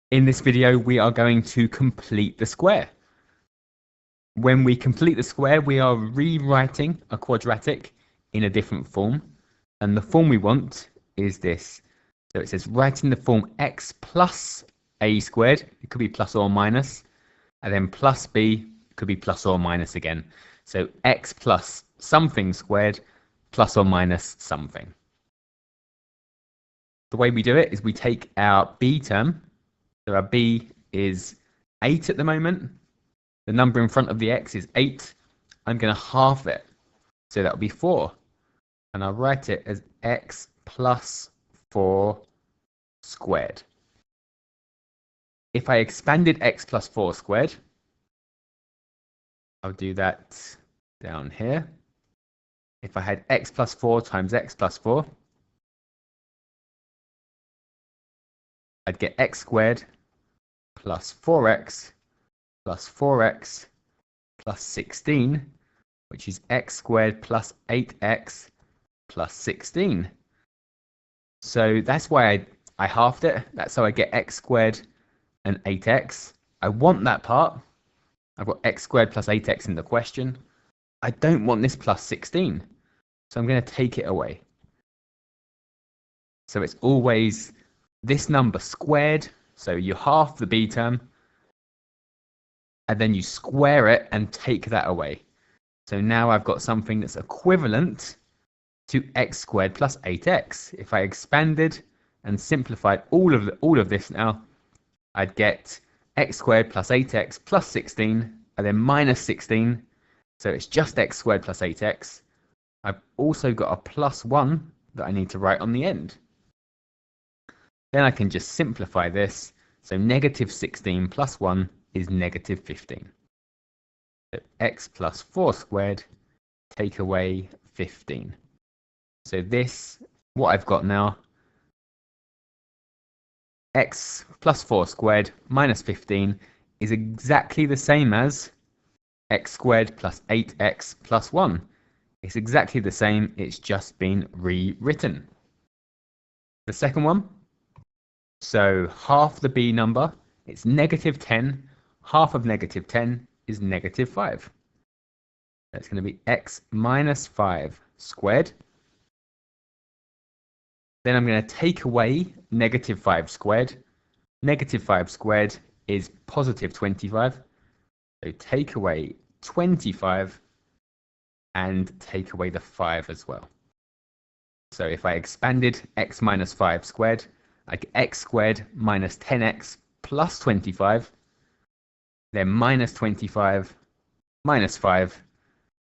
In this video, we are going to complete the square. When we complete the square, we are rewriting a quadratic in a different form. And the form we want is this. So it says writing the form x plus a squared. It could be plus or minus. And then plus b could be plus or minus again. So x plus something squared plus or minus something. The way we do it is we take our b term. So our b is 8 at the moment. The number in front of the x is 8. I'm going to halve it. So that will be 4. And I'll write it as x plus 4 squared. If I expanded x plus 4 squared, I'll do that down here. If I had x plus 4 times x plus 4, I'd get x squared plus 4x plus 4x plus 16, which is x squared plus 8x plus 16. So that's why I halved it. That's how I get x squared and 8x. I want that part. I've got x squared plus 8x in the question. I don't want this plus 16. So I'm going to take it away. So it's always this number squared. So you halve the b term. And then you square it and take that away. So now I've got something that's equivalent to x squared plus 8x. If I expanded and simplified all of this now, I'd get x squared plus 8x plus 16, and then minus 16. So it's just x squared plus 8x. I've also got a plus 1 that I need to write on the end. Then I can just simplify this. So negative 16 plus 1 is negative 15. So x plus 4 squared, take away 15. So this, what I've got now, x plus 4 squared minus 15 is exactly the same as x squared plus 8x plus 1. It's exactly the same, it's just been rewritten. The second one, so half the b number, it's negative 10. Half of negative 10 is negative 5. That's going to be x minus 5 squared. Then I'm going to take away negative 5 squared. Negative 5 squared is positive 25. So take away 25 and take away the 5 as well. So if I expanded x minus 5 squared, I get x squared minus 10x plus 25. Then minus 25 minus 5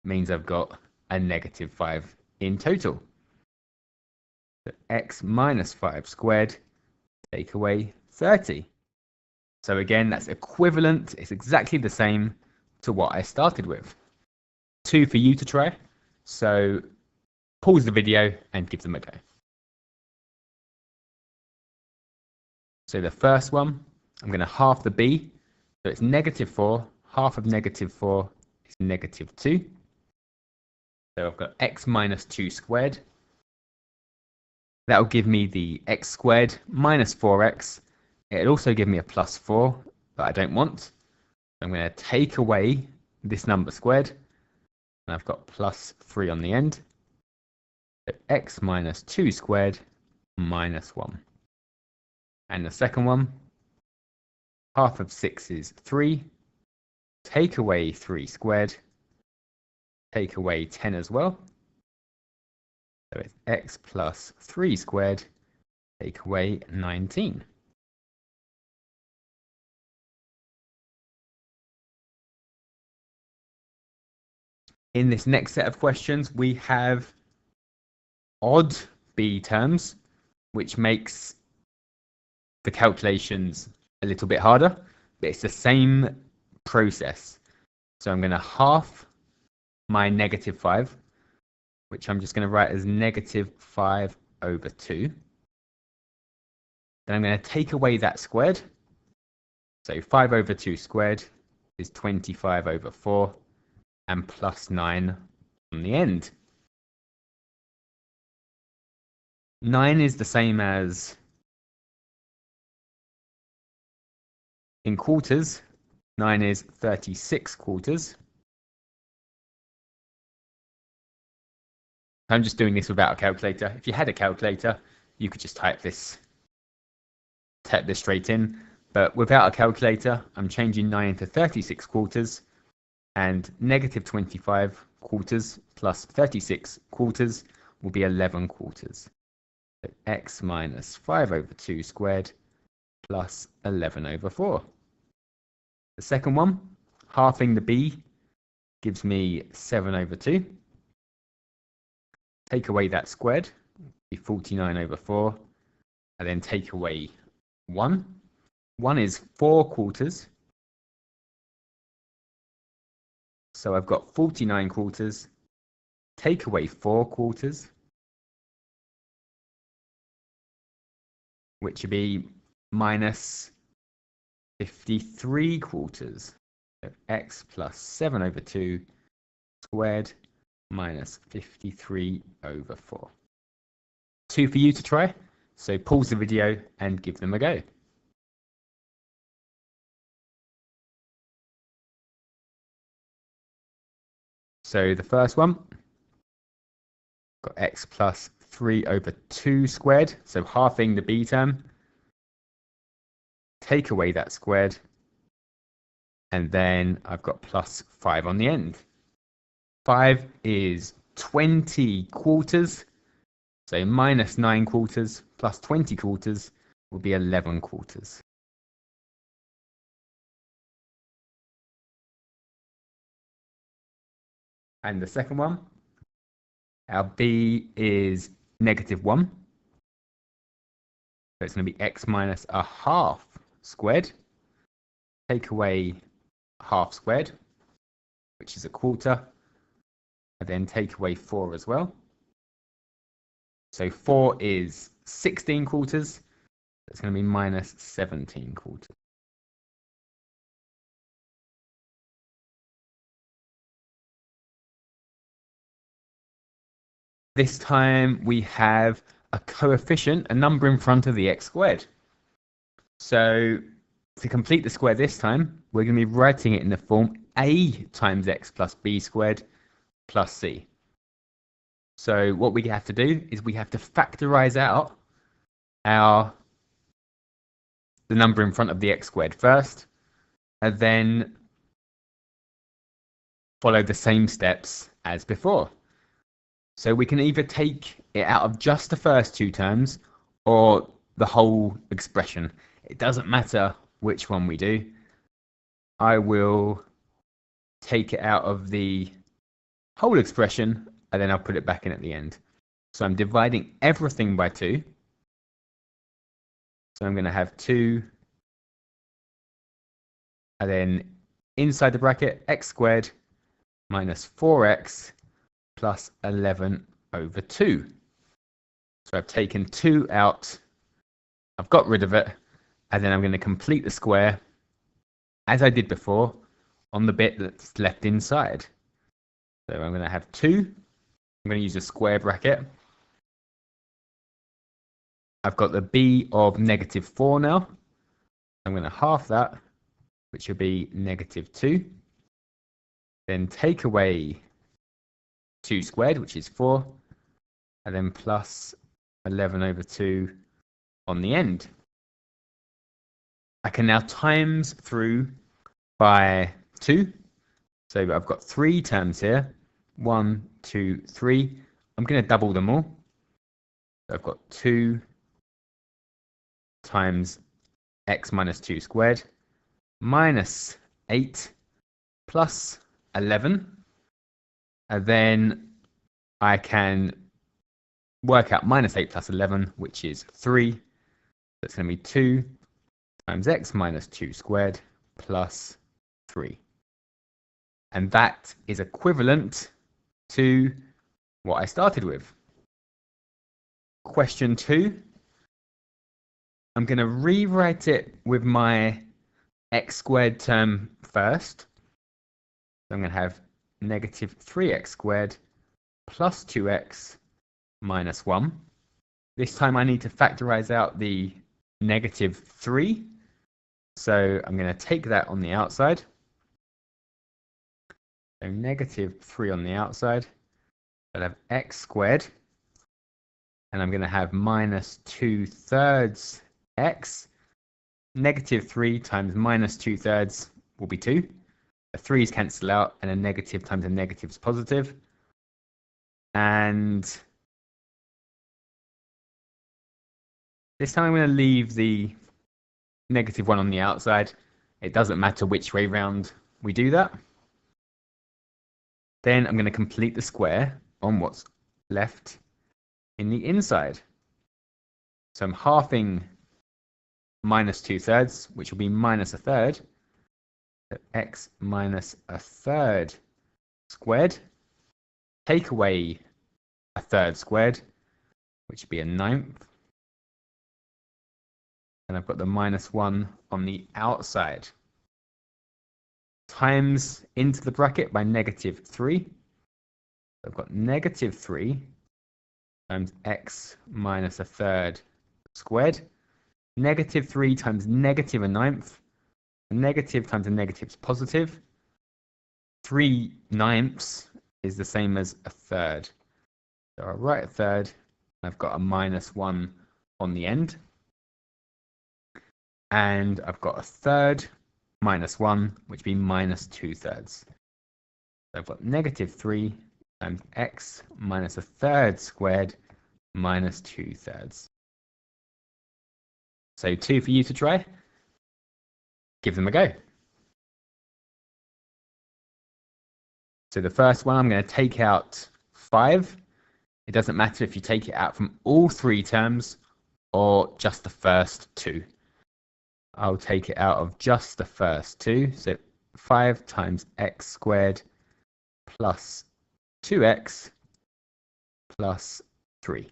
means I've got a negative 5 in total. So x minus 5 squared, take away 30. So again, that's equivalent. It's exactly the same to what I started with. 2 for you to try. So pause the video and give them a go. So the first one, I'm going to halve the b. So it's negative 4. Half of negative 4 is negative 2. So I've got x minus 2 squared. That will give me the x squared minus 4x. It'll also give me a plus 4, but I don't want. I'm going to take away this number squared. And I've got plus 3 on the end. So x minus 2 squared minus 1. And the second one, half of 6 is 3. Take away 3 squared. Take away 10 as well. So it's x plus 3 squared. Take away 19. In this next set of questions, we have odd b terms, which makes the calculations a little bit harder, but it's the same process. So I'm going to half my negative 5, which I'm just going to write as negative 5 over 2. Then I'm going to take away that squared. So 5 over 2 squared is 25 over 4, and plus 9 on the end. 9 is the same as In quarters, 9 is 36 quarters. I'm just doing this without a calculator. If you had a calculator, you could just type this straight in. But without a calculator, I'm changing 9 into 36 quarters, and negative 25 quarters plus 36 quarters will be 11 quarters. So x minus 5 over 2 squared plus 11 over 4. The second one, halving the b, gives me 7 over 2. Take away that squared, be 49 over 4, and then take away 1. 1 is 4 quarters. So I've got 49 quarters. Take away 4 quarters, which would be minus 53 quarters. So x plus 7 over 2 squared minus 53 over 4. 2 for you to try, so pause the video and give them a go. So the first one, got x plus 3 over 2 squared, so halving the b term. Take away that squared, and then I've got plus 5 on the end. 5 is 20 quarters, so minus 9 quarters plus 20 quarters will be 11 quarters. And the second one, our b is negative 1. So it's going to be x minus a half squared. Take away half squared, which is a quarter. And then take away 4 as well. So 4 is 16 quarters. That's going to be minus 17 quarters. This time we have a coefficient, a number in front of the x squared. So to complete the square this time, we're going to be writing it in the form a times x plus b squared plus c. So what we have to do is we have to factorize out the number in front of the x squared first, and then follow the same steps as before. So we can either take it out of just the first 2 terms or the whole expression. It doesn't matter which one we do. I will take it out of the whole expression, and then I'll put it back in at the end. So I'm dividing everything by 2. So I'm going to have 2, and then inside the bracket, x squared minus 4x plus 11 over 2. So I've taken 2 out, I've got rid of it, and then I'm going to complete the square, as I did before, on the bit that's left inside. So I'm going to have 2. I'm going to use a square bracket. I've got the b of negative 4 now. I'm going to half that, which will be negative 2. Then take away 2 squared, which is 4, and then plus 11 over 2 on the end. I can now times through by 2. So I've got 3 terms here. 1, 2, 3. I'm going to double them all. So I've got 2 times x minus 2 squared minus 8 plus 11. And then I can work out minus 8 plus 11, which is 3. That's going to be 2 times x minus 2 squared plus 3. And that is equivalent to what I started with. Question 2. I'm going to rewrite it with my x squared term first. So I'm going to have negative 3x squared plus 2x minus 1. This time I need to factorize out the negative 3. So I'm going to take that on the outside. So negative 3 on the outside. I'll have x squared. And I'm going to have minus 2/3 x. Negative 3 times minus 2/3 will be 2. The 3's cancel out, and a negative times a negative is positive. And this time I'm going to leave the negative 1 on the outside. It doesn't matter which way round we do that. Then I'm going to complete the square on what's left in the inside. So I'm halving minus 2/3, which will be minus 1/3. So x minus 1/3 squared. Take away 1/3 squared, which would be 1/9. And I've got the minus 1 on the outside. Times into the bracket by negative 3. So I've got negative 3 times x minus 1/3 squared. Negative 3 times negative 1/9. A negative times a negative is positive. 3/9 is the same as 1/3. So I'll write 1/3. I've got a minus 1 on the end. And I've got 1/3 minus 1, which would be minus 2/3. So I've got negative 3 times x minus 1/3 squared minus 2/3. So 2 for you to try. Give them a go. So the first one, I'm going to take out 5. It doesn't matter if you take it out from all 3 terms or just the first 2. I'll take it out of just the first 2. So 5 times x squared plus 2x plus 3.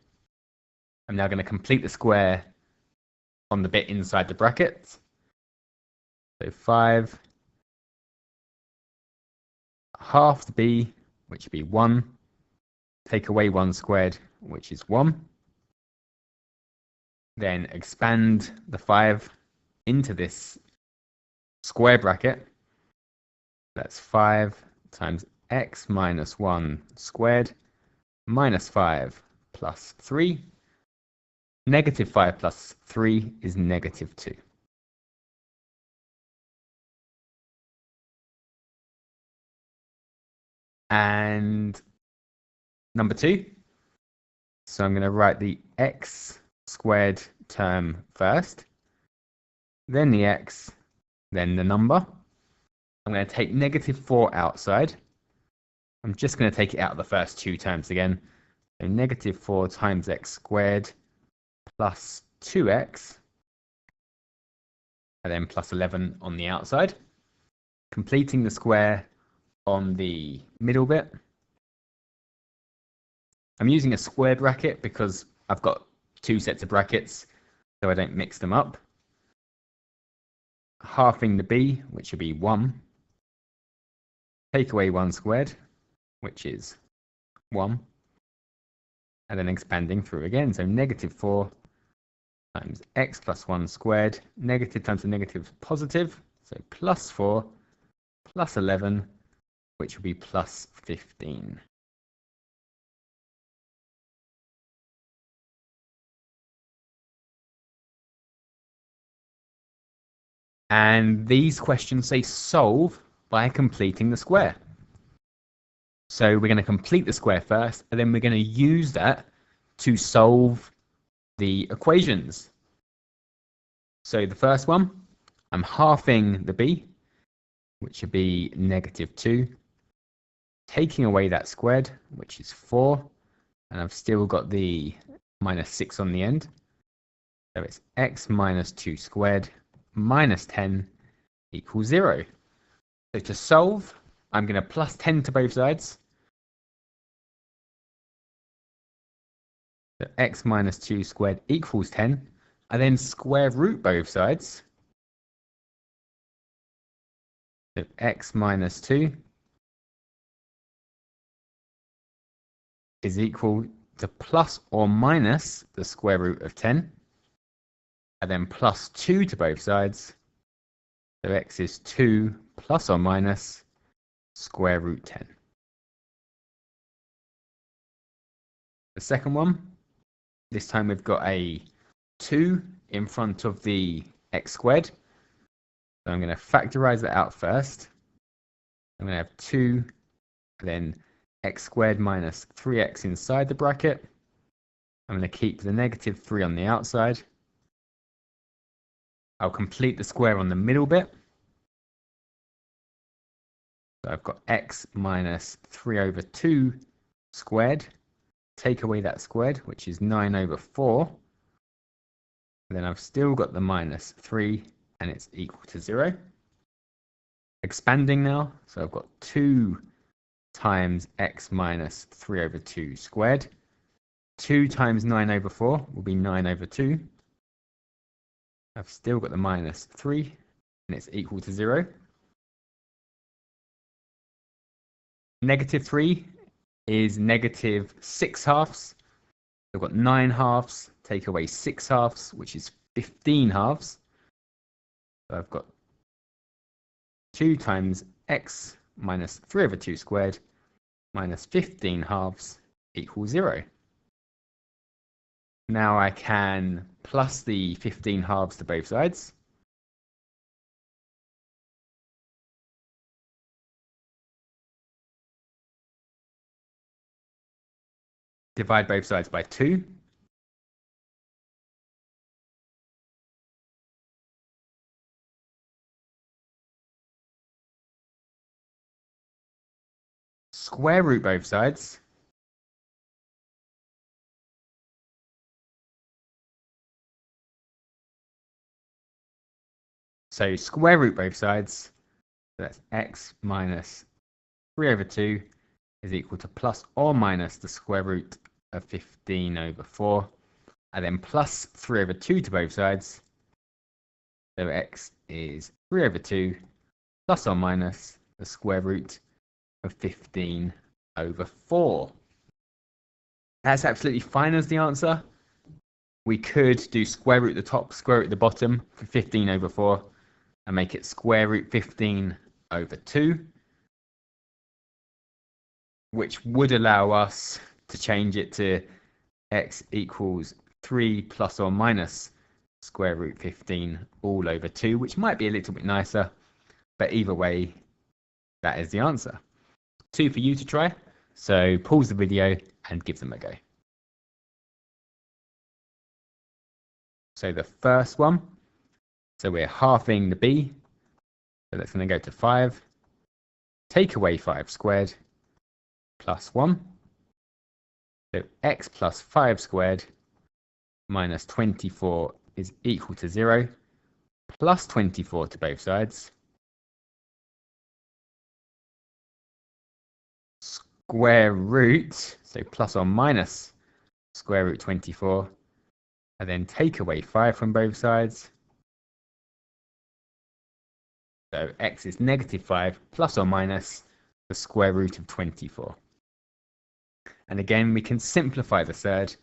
I'm now going to complete the square on the bit inside the bracket. So 5 half the b, which would be 1. Take away 1 squared, which is 1. Then expand the 5 into this square bracket. That's 5 times x minus 1 squared minus 5 plus 3. Negative 5 plus 3 is negative 2. And number 2. So I'm going to write the x squared term first, then the x, then the number. I'm going to take negative 4 outside. I'm just going to take it out of the first 2 terms again. So negative 4 times x squared plus 2x, and then plus 11 on the outside. Completing the square on the middle bit. I'm using a square bracket because I've got 2 sets of brackets, so I don't mix them up. Halving the b, which would be 1. Take away 1 squared, which is 1. And then expanding through again. So negative 4 times x plus 1 squared. Negative times a negative is positive. So plus 4 plus 11, which will be plus 15. And these questions say solve by completing the square. So we're going to complete the square first, and then we're going to use that to solve the equations. So the first one, I'm halving the b, which would be negative 2. Taking away that squared, which is 4. And I've still got the minus 6 on the end. So it's x minus 2 squared minus 10 equals 0. So to solve, I'm going to plus 10 to both sides. So x minus 2 squared equals 10. I then square root both sides. So x minus 2 is equal to plus or minus the square root of 10. And then plus 2 to both sides. So x is 2 plus or minus square root 10. The second one, this time we've got a 2 in front of the x squared. So I'm going to factorize that out first. I'm going to have 2, then x squared minus 3x inside the bracket. I'm going to keep the negative 3 on the outside. I'll complete the square on the middle bit. So I've got x minus 3 over 2 squared. Take away that squared, which is 9 over 4. And then I've still got the minus 3, and it's equal to 0. Expanding now, so I've got 2 times x minus 3 over 2 squared. 2 times 9 over 4 will be 9 over 2. I've still got the minus 3, and it's equal to 0. Negative 3 is negative 6 halves. I've got 9 halves, take away 6 halves, which is 15 halves. So I've got 2 times x minus 3 over 2 squared minus 15 halves equals 0. Now I can plus the 15 halves to both sides. Divide both sides by 2. Square root both sides. So square root both sides. So that's x minus 3 over 2 is equal to plus or minus the square root of 15 over 4. And then plus 3 over 2 to both sides. So x is 3 over 2 plus or minus the square root of 15 over 4. That's absolutely fine as the answer. We could do square root at the top, square root at the bottom for 15 over 4 and make it square root 15 over 2, which would allow us to change it to x equals 3 plus or minus square root 15 all over 2, which might be a little bit nicer, but either way, that is the answer. 2 for you to try, so pause the video and give them a go. So the first one, so we're halving the b, so that's going to go to 5. Take away 5 squared plus 1. So x plus 5 squared minus 24 is equal to 0, plus 24 to both sides. Square root, so plus or minus square root 24, and then take away 5 from both sides. So x is negative 5 plus or minus the square root of 24. And again, we can simplify the third,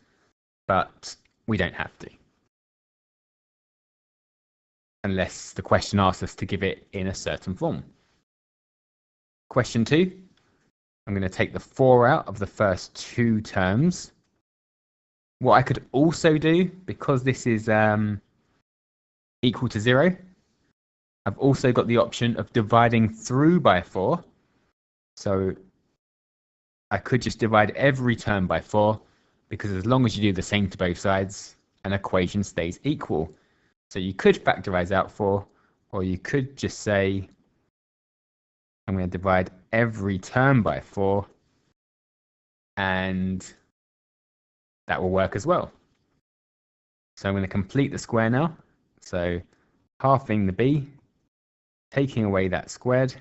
but we don't have to. Unless the question asks us to give it in a certain form. Question 2, I'm going to take the 4 out of the first 2 terms. What I could also do, because this is equal to 0, I've also got the option of dividing through by 4. So I could just divide every term by 4, because as long as you do the same to both sides, an equation stays equal. So you could factorize out 4, or you could just say, I'm going to divide every term by 4, and that will work as well. So I'm going to complete the square now. So halving the b, taking away that squared.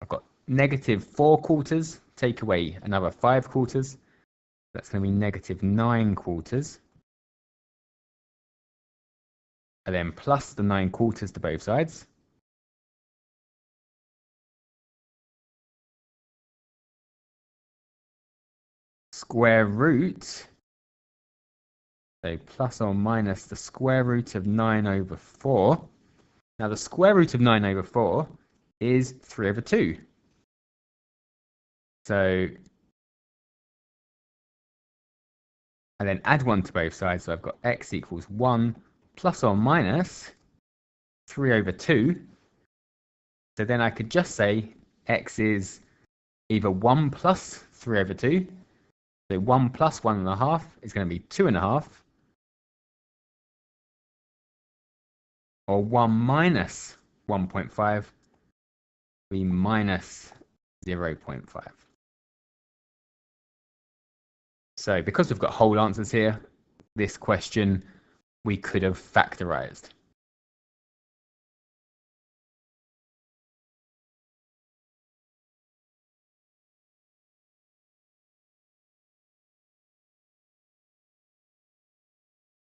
I've got negative 4 quarters, take away another 5 quarters. That's going to be negative 9 quarters. And then plus the 9 quarters to both sides. Square root So plus or minus the square root of 9 over 4. Now the square root of 9 over 4 is 3 over 2. So I then add 1 to both sides, so I've got x equals 1 plus or minus 3 over 2. So then I could just say x is either 1 plus 3 over 2. So 1 plus 1.5 is going to be 2.5. Or 1 minus 1.5 will be minus 0.5. So because we've got whole answers here, this question we could have factorized.